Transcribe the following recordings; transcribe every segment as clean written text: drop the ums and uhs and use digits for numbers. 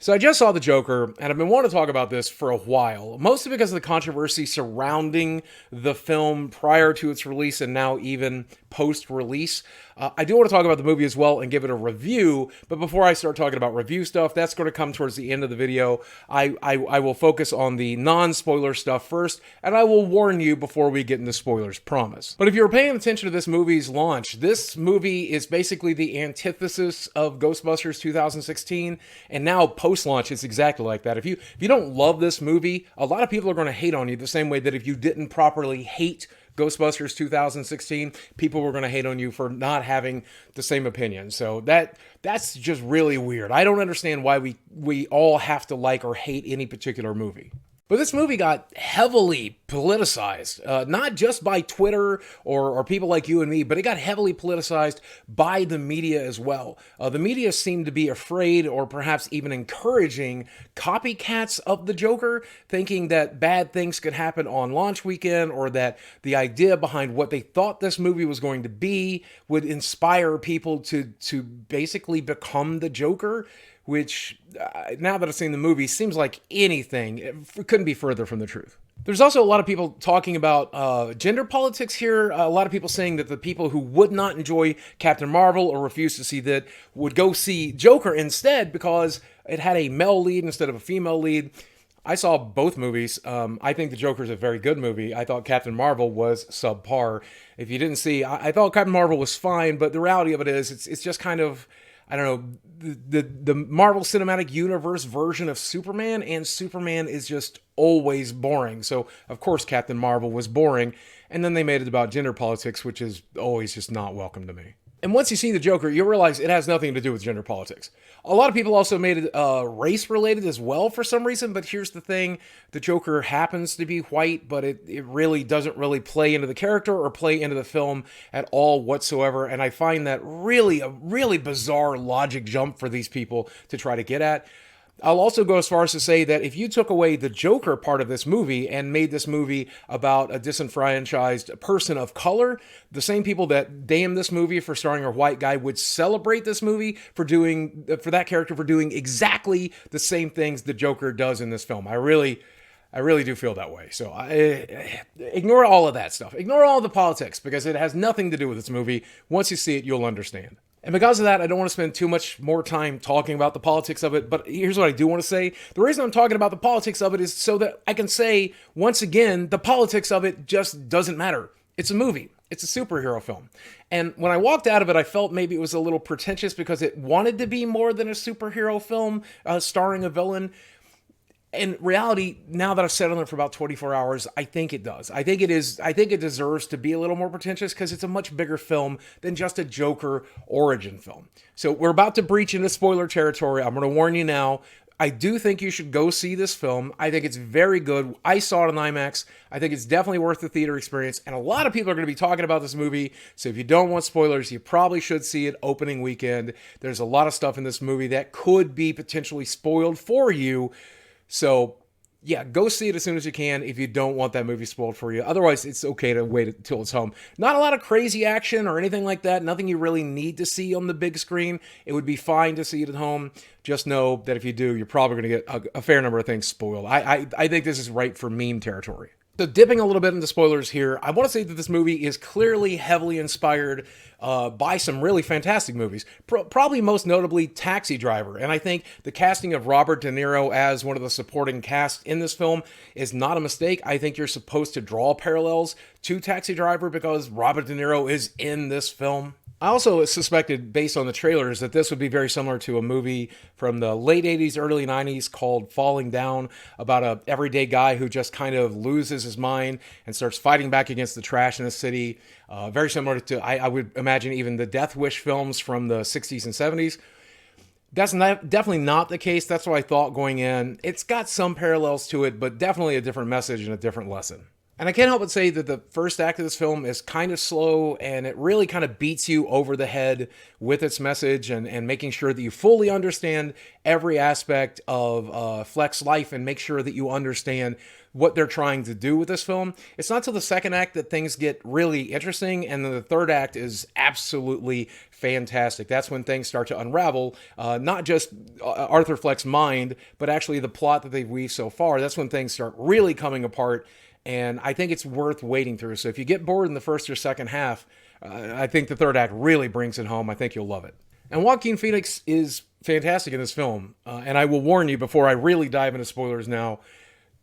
So I just saw The Joker, and I've been wanting to talk about this for a while, mostly because of the controversy surrounding the film prior to its release and now even post-release. I do want to talk about the movie as well and give it a review, but before I start talking about review stuff, that's going to come towards the end of the video. I will focus on the non-spoiler stuff first, and I will warn you before we get into spoilers, promise. But if you were paying attention to this movie's launch, this movie is basically the antithesis of Ghostbusters 2016, and now post-launch it's exactly like that. If you don't love this movie, a lot of people are going to hate on you the same way that if you didn't properly hate Ghostbusters 2016, people were going to hate on you for not having the same opinion. So that's just really weird. I don't understand why we all have to like or hate any particular movie. But this movie got heavily politicized, not just by Twitter or people like you and me, but it got heavily politicized by the media as well. The media seemed to be afraid or perhaps even encouraging copycats of the Joker, thinking that bad things could happen on launch weekend or that the idea behind what they thought this movie was going to be would inspire people to basically become the Joker, which, now that I've seen the movie, seems like anything. It couldn't be further from the truth. There's also a lot of people talking about gender politics here. A lot of people saying that the people who would not enjoy Captain Marvel or refuse to see that would go see Joker instead because it had a male lead instead of a female lead. I saw both movies. I think The Joker is a very good movie. I thought Captain Marvel was subpar. If you didn't see, I thought Captain Marvel was fine, but the reality of it is it's just kind of, I don't know, the Marvel Cinematic Universe version of Superman, and Superman is just always boring. So, of course, Captain Marvel was boring, and then they made it about gender politics, which is always just not welcome to me. And once you see The Joker, you'll realize it has nothing to do with gender politics. A lot of people also made it race-related as well for some reason, but here's the thing. The Joker happens to be white, but it really doesn't really play into the character or play into the film at all whatsoever, and I find that really a really bizarre logic jump for these people to try to get at. I'll also go as far as to say that if you took away the Joker part of this movie and made this movie about a disenfranchised person of color, the same people that damn this movie for starring a white guy would celebrate this movie for that character for doing exactly the same things the Joker does in this film. I really do feel that way. So ignore all of that stuff. Ignore all the politics because it has nothing to do with this movie. Once you see it, you'll understand. And because of that, I don't want to spend too much more time talking about the politics of it, but here's what I do want to say. The reason I'm talking about the politics of it is so that I can say, once again, the politics of it just doesn't matter. It's a movie. It's a superhero film. And when I walked out of it, I felt maybe it was a little pretentious because it wanted to be more than a superhero film starring a villain. In reality, now that I've sat on it for about 24 hours, I think it does. I think it deserves to be a little more pretentious because it's a much bigger film than just a Joker origin film. So we're about to breach into spoiler territory. I'm going to warn you now. I do think you should go see this film. I think it's very good. I saw it on IMAX. I think it's definitely worth the theater experience. And a lot of people are going to be talking about this movie. So if you don't want spoilers, you probably should see it opening weekend. There's a lot of stuff in this movie that could be potentially spoiled for you. So, yeah, go see it as soon as you can if you don't want that movie spoiled for you. Otherwise, it's okay to wait until it's home. Not a lot of crazy action or anything like that. Nothing you really need to see on the big screen. It would be fine to see it at home. Just know that if you do, you're probably going to get a fair number of things spoiled. I think this is right for meme territory. So dipping a little bit into spoilers here, I want to say that this movie is clearly heavily inspired by some really fantastic movies, probably most notably Taxi Driver. And I think the casting of Robert De Niro as one of the supporting cast in this film is not a mistake. I think you're supposed to draw parallels to Taxi Driver because Robert De Niro is in this film. I also suspected, based on the trailers, that this would be very similar to a movie from the late 80s, early 90s called Falling Down, about a everyday guy who just kind of loses his mind and starts fighting back against the trash in the city. Very similar to, I would imagine, even the Death Wish films from the 60s and 70s. That's definitely not the case. That's what I thought going in. It's got some parallels to it, but definitely a different message and a different lesson. And I can't help but say that the first act of this film is kind of slow, and it really kind of beats you over the head with its message and making sure that you fully understand every aspect of Fleck's life and make sure that you understand what they're trying to do with this film. It's not till the second act that things get really interesting, and then the third act is absolutely fantastic. That's when things start to unravel, not just Arthur Fleck's mind, but actually the plot that they've weaved so far. That's when things start really coming apart, and I think it's worth waiting through. So if you get bored in the first or second half, I think the third act really brings it home. I think you'll love it. And Joaquin Phoenix is fantastic in this film. And I will warn you before I really dive into spoilers now,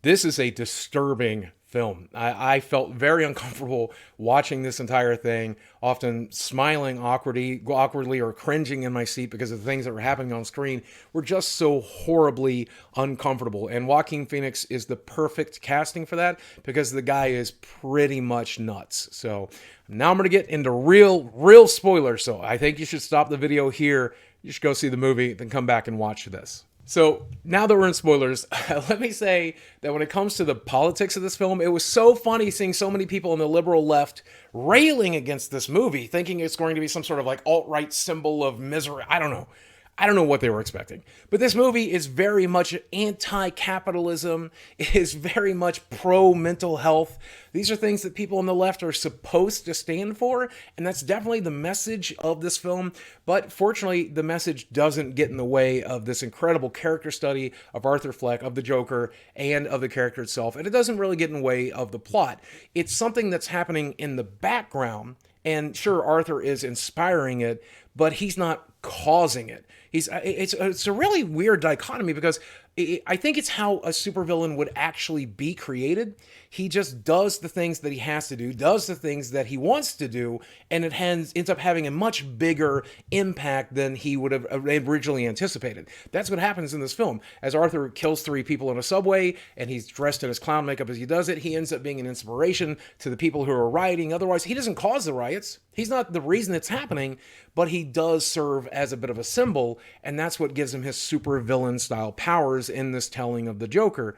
this is a disturbing film. I felt very uncomfortable watching this entire thing, often smiling awkwardly or cringing in my seat because of the things that were happening on screen were just so horribly uncomfortable. And Joaquin Phoenix is the perfect casting for that because the guy is pretty much nuts. So now I'm going to get into real spoilers. So I think you should stop the video here. You should go see the movie, then come back and watch this. So now that we're in spoilers, let me say that when it comes to the politics of this film, it was so funny seeing so many people on the liberal left railing against this movie, thinking it's going to be some sort of like alt-right symbol of misery. I don't know. I don't know what they were expecting. But this movie is very much anti-capitalism. It is very much pro-mental health. These are things that people on the left are supposed to stand for, and that's definitely the message of this film. But fortunately, the message doesn't get in the way of this incredible character study of Arthur Fleck, of the Joker, and of the character itself. And it doesn't really get in the way of the plot. It's something that's happening in the background, and sure, Arthur is inspiring it, but he's not causing it. It's a really weird dichotomy because I think it's how a supervillain would actually be created. He just does the things that he has to do, does the things that he wants to do, and it ends up having a much bigger impact than he would have originally anticipated. That's what happens in this film. As Arthur kills 3 people in a subway, and he's dressed in his clown makeup as he does it, he ends up being an inspiration to the people who are rioting. Otherwise, he doesn't cause the riots. He's not the reason it's happening, but he does serve as a bit of a symbol, and that's what gives him his super villain style powers in this telling of the Joker.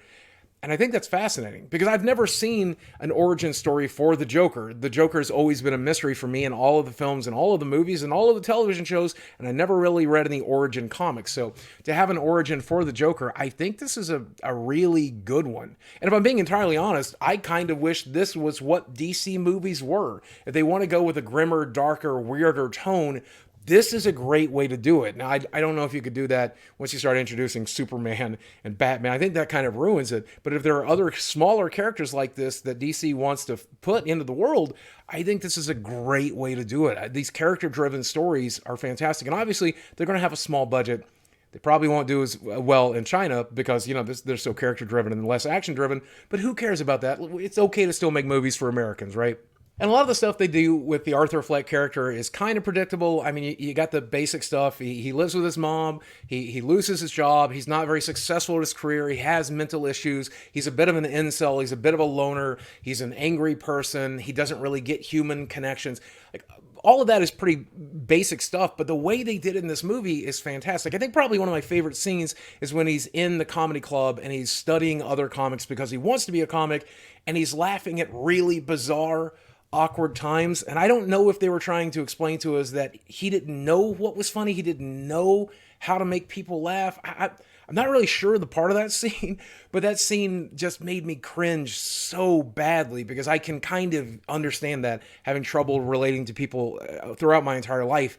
And I think that's fascinating because I've never seen an origin story for the Joker. The Joker has always been a mystery for me in all of the films and all of the movies and all of the television shows, and I never really read any origin comics. So to have an origin for the Joker, I think this is a really good one. And if I'm being entirely honest, I kind of wish this was what DC movies were. If they want to go with a grimmer, darker, weirder tone, this is a great way to do it. Now, I don't know if you could do that once you start introducing Superman and Batman. I think that kind of ruins it. But if there are other smaller characters like this that DC wants to put into the world, I think this is a great way to do it. These character-driven stories are fantastic. And obviously, they're going to have a small budget. They probably won't do as well in China because, they're so character-driven and less action-driven. But who cares about that? It's okay to still make movies for Americans, right? And a lot of the stuff they do with the Arthur Fleck character is kind of predictable. I mean, you got the basic stuff. He lives with his mom. He loses his job. He's not very successful in his career. He has mental issues. He's a bit of an incel. He's a bit of a loner. He's an angry person. He doesn't really get human connections. Like, all of that is pretty basic stuff, but the way they did it in this movie is fantastic. I think probably one of my favorite scenes is when he's in the comedy club and he's studying other comics because he wants to be a comic, and he's laughing at really bizarre, awkward times. And I don't know if they were trying to explain to us that he didn't know what was funny. He didn't know how to make people laugh. I'm not really sure the part of that scene, but that scene just made me cringe so badly because I can kind of understand that, having trouble relating to people throughout my entire life.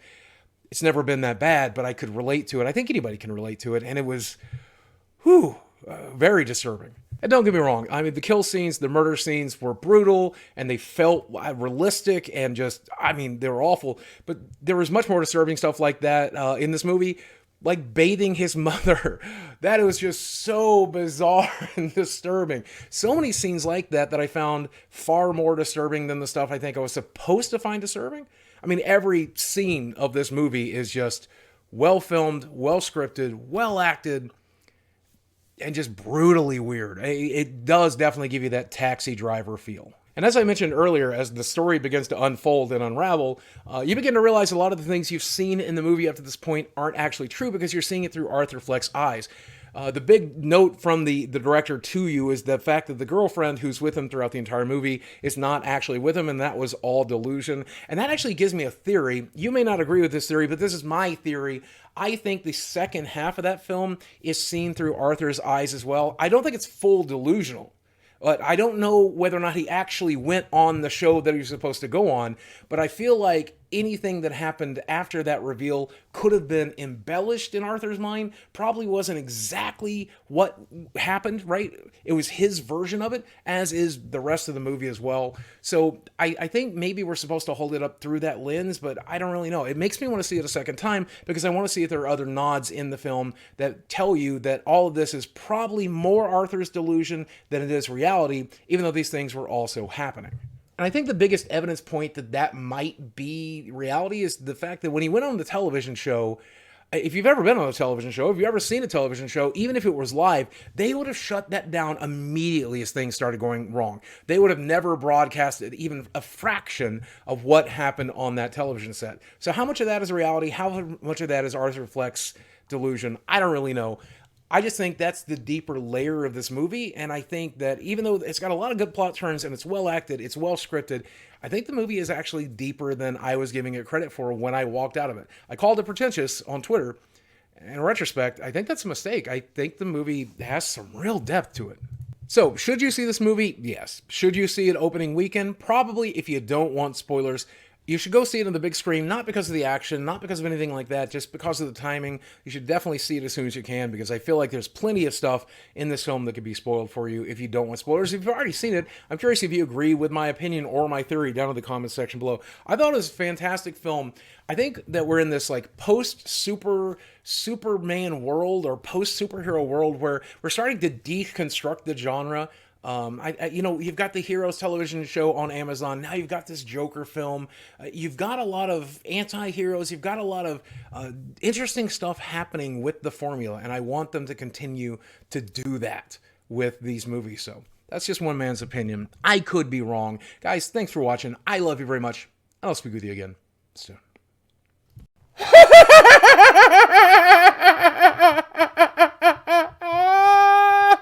It's never been that bad, but I could relate to it. I think anybody can relate to it. And it was, very disturbing. And don't get me wrong, I mean, the kill scenes, the murder scenes were brutal, and they felt realistic, and just, I mean, they were awful. But there was much more disturbing stuff like that in this movie, like bathing his mother. That was just so bizarre and disturbing. So many scenes like that I found far more disturbing than the stuff I think I was supposed to find disturbing. I mean, every scene of this movie is just well filmed, well scripted, well acted, and just brutally weird. It does definitely give you that Taxi Driver feel. And as I mentioned earlier, as the story begins to unfold and unravel, you begin to realize a lot of the things you've seen in the movie up to this point aren't actually true because you're seeing it through Arthur Fleck's eyes. The big note from the director to you is the fact that the girlfriend who's with him throughout the entire movie is not actually with him, and that was all delusion. And that actually gives me a theory. You may not agree with this theory, but this is my theory. I think the second half of that film is seen through Arthur's eyes as well. I don't think it's full delusional, But I don't know whether or not he actually went on the show that he was supposed to go on. But I feel like anything that happened after that reveal could have been embellished in Arthur's mind. Probably wasn't exactly what happened, right? It was his version of it, as is the rest of the movie as well. So I think maybe we're supposed to hold it up through that lens, but I don't really know. It makes me want to see it a second time because I want to see if there are other nods in the film that tell you that all of this is probably more Arthur's delusion than it is reality, even though these things were also happening. And I think the biggest evidence point that that might be reality is the fact that when he went on the television show, if you've ever been on a television show, if you've ever seen a television show, even if it was live, they would have shut that down immediately as things started going wrong. They would have never broadcasted even a fraction of what happened on that television set. So how much of that is reality? How much of that is Arthur Fleck's delusion? I don't really know. I just think that's the deeper layer of this movie, and I think that even though it's got a lot of good plot turns and it's well acted, it's well scripted, I think the movie is actually deeper than I was giving it credit for when I walked out of it. I called it pretentious on Twitter. In retrospect, I think that's a mistake. I think the movie has some real depth to it. So, should you see this movie? Yes. Should you see it opening weekend? Probably, if you don't want spoilers. You should go see it on the big screen, not because of the action, not because of anything like that, just because of the timing. You should definitely see it as soon as you can because I feel like there's plenty of stuff in this film that could be spoiled for you if you don't want spoilers. If you've already seen it, I'm curious if you agree with my opinion or my theory down in the comments section below. I thought it was a fantastic film. I think that we're in this like Superman world or post superhero world where we're starting to deconstruct the genre. You've got the Heroes television show on Amazon. Now you've got this Joker film. You've got a lot of anti-heroes. You've got a lot of interesting stuff happening with the formula, and I want them to continue to do that with these movies. So that's just one man's opinion. I could be wrong. Guys, thanks for watching. I love you very much, and I'll speak with you again soon.